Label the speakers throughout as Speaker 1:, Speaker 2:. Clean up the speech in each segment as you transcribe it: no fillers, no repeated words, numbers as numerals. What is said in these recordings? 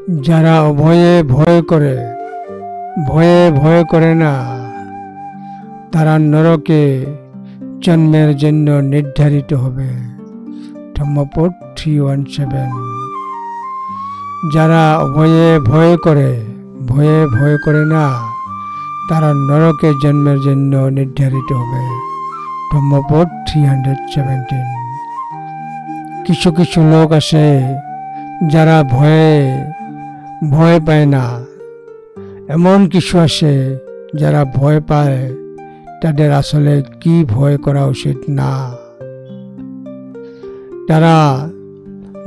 Speaker 1: যারা ভয়ে ভয় করে, ভয়ে ভয় করে না, তারা নরকে জন্মের জন্য নির্ধারিত হবে। ধম্মপদ 3:17। যারা ভয়ে ভয় করে, ভয়ে ভয় করে না, তারা নরকে জন্মের জন্য নির্ধারিত হবে। ধম্মপদ 3:17। কিছু কিছু লোক আছে যারা ভয়ে ভয় পায় না, এমন কিছু আছে যারা ভয় পায়, তাদের আসলে কি ভয় করা উচিত না।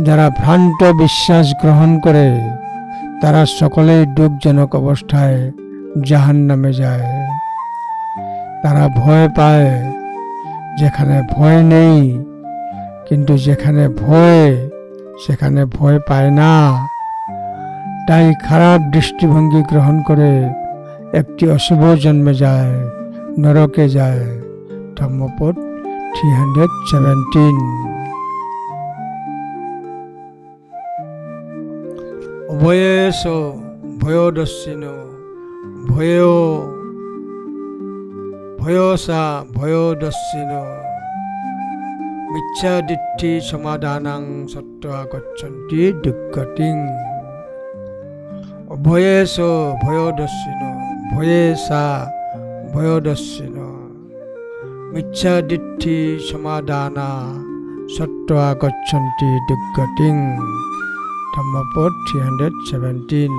Speaker 1: যারা ভ্রান্ত বিশ্বাস গ্রহণ করে, তারা সকলেই দুঃখজনক অবস্থায় জাহান্নামে যায়। তারা ভয় পায় যেখানে ভয় নেই, কিন্তু যেখানে ভয় সেখানে ভয় পায় না। তাই খারাপ দৃষ্টিভঙ্গি গ্রহণ করে একটি অশুভ জন্মে যায়, নরকে যায়। ধম্মপদ 3:17। অভয়েশ ভয়োদস্যিনো ভয়সা ভয়োদস্যিনো মিথ্যাদিত্তি সমাধানাং সত্ত্বা গচ্ছন্তি দুর্গতিং। অভয়েশ ভয়োদস্যিনো ভয়েসা ভয়োদস্যিনো মিথ্যাদিত্তি সমাধানা সত্ত্বা গচ্ছন্তি দুর্গতিং। ধম্মপদ 3:17।